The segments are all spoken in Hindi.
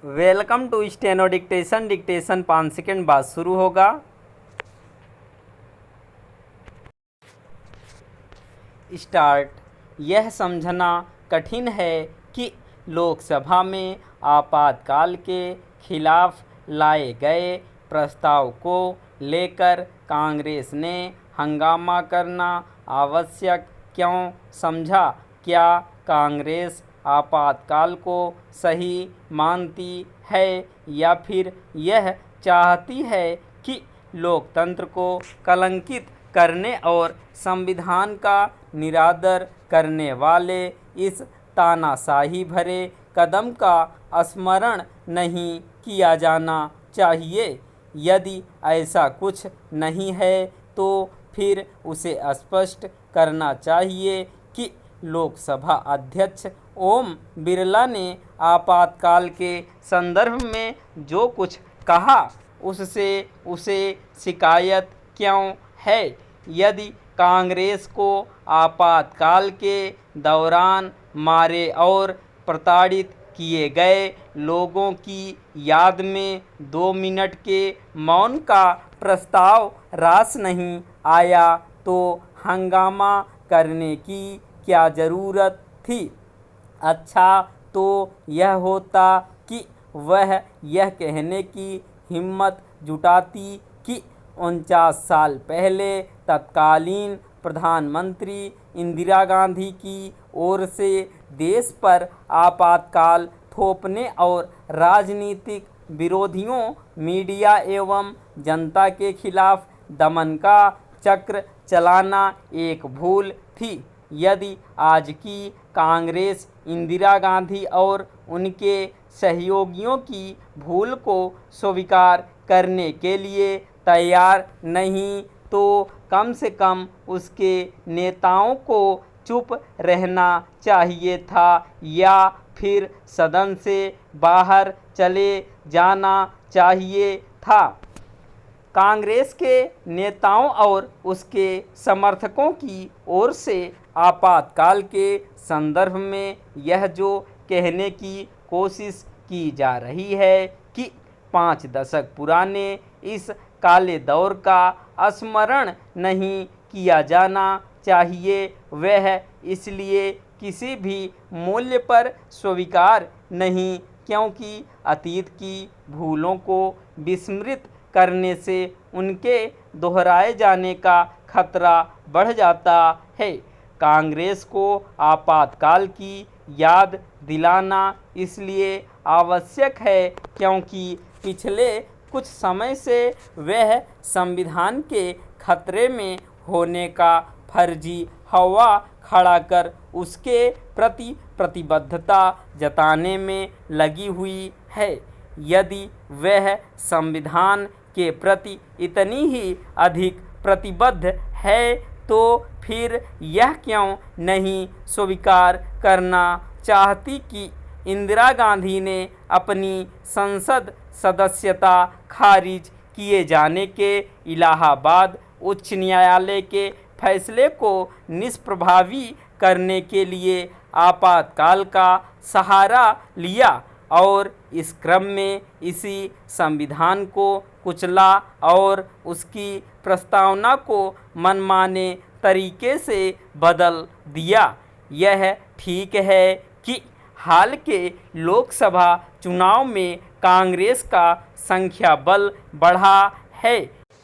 Welcome to steno dictation. Dictation 5 second बाद शुरू होगा। स्टार्ट। यह समझना कठिन है कि लोकसभा में आपातकाल के खिलाफ लाए गए प्रस्ताव को लेकर कांग्रेस ने हंगामा करना आवश्यक क्यों समझा। क्या कांग्रेस आपातकाल को सही मानती है या फिर यह चाहती है कि लोकतंत्र को कलंकित करने और संविधान का निरादर करने वाले इस तानाशाही भरे कदम का स्मरण नहीं किया जाना चाहिए। यदि ऐसा कुछ नहीं है तो फिर उसे स्पष्ट करना चाहिए कि लोकसभा अध्यक्ष ओम बिरला ने आपातकाल के संदर्भ में जो कुछ कहा उससे उसे शिकायत क्यों है। यदि कांग्रेस को आपातकाल के दौरान मारे और प्रताड़ित किए गए लोगों की याद में 2 मिनट के मौन का प्रस्ताव रास नहीं आया तो हंगामा करने की क्या ज़रूरत थी। अच्छा तो यह होता कि वह यह कहने की हिम्मत जुटाती कि 49 साल पहले तत्कालीन प्रधानमंत्री इंदिरा गांधी की ओर से देश पर आपातकाल थोपने और राजनीतिक विरोधियों, मीडिया एवं जनता के खिलाफ दमन का चक्र चलाना एक भूल थी। यदि आज की कांग्रेस इंदिरा गांधी और उनके सहयोगियों की भूल को स्वीकार करने के लिए तैयार नहीं तो कम से कम उसके नेताओं को चुप रहना चाहिए था या फिर सदन से बाहर चले जाना चाहिए था। कांग्रेस के नेताओं और उसके समर्थकों की ओर से आपातकाल के संदर्भ में यह जो कहने की कोशिश की जा रही है कि 5 दशक पुराने इस काले दौर का स्मरण नहीं किया जाना चाहिए, वह इसलिए किसी भी मूल्य पर स्वीकार नहीं क्योंकि अतीत की भूलों को विस्मृत करने से उनके दोहराए जाने का खतरा बढ़ जाता है। कांग्रेस को आपातकाल की याद दिलाना इसलिए आवश्यक है क्योंकि पिछले कुछ समय से वह संविधान के खतरे में होने का फर्जी हवा खड़ा कर उसके प्रति प्रतिबद्धता जताने में लगी हुई है। यदि वह संविधान के प्रति इतनी ही अधिक प्रतिबद्ध है तो फिर यह क्यों नहीं स्वीकार करना चाहती कि इंदिरा गांधी ने अपनी संसद सदस्यता खारिज किए जाने के इलाहाबाद उच्च न्यायालय के फैसले को निष्प्रभावी करने के लिए आपातकाल का सहारा लिया और इस क्रम में इसी संविधान को कुचला और उसकी प्रस्तावना को मनमाने तरीके से बदल दिया। यह ठीक है कि हाल के लोकसभा चुनाव में कांग्रेस का संख्या बल बढ़ा है,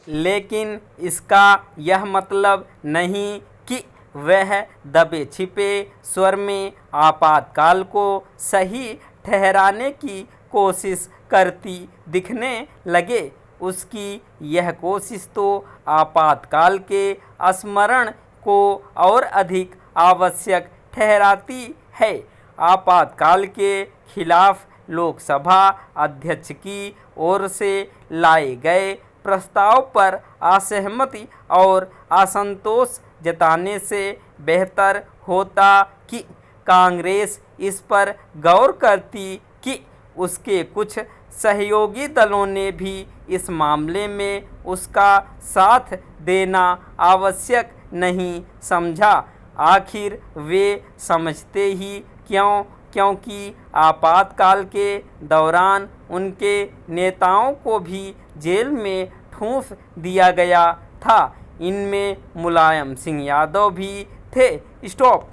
लेकिन इसका यह मतलब नहीं कि वह दबे छिपे स्वर में आपातकाल को सही ठहराने की कोशिश करती दिखने लगे। उसकी यह कोशिश तो आपातकाल के स्मरण को और अधिक आवश्यक ठहराती है। आपातकाल के खिलाफ लोकसभा अध्यक्ष की ओर से लाए गए प्रस्ताव पर असहमति और असंतोष जताने से बेहतर होता कि कांग्रेस इस पर गौर करती कि उसके कुछ सहयोगी दलों ने भी इस मामले में उसका साथ देना आवश्यक नहीं समझा। आखिर वे समझते ही क्यों क्योंकि आपातकाल के दौरान उनके नेताओं को भी जेल में ठूंस दिया गया था। इनमें मुलायम सिंह यादव भी थे। स्टॉप।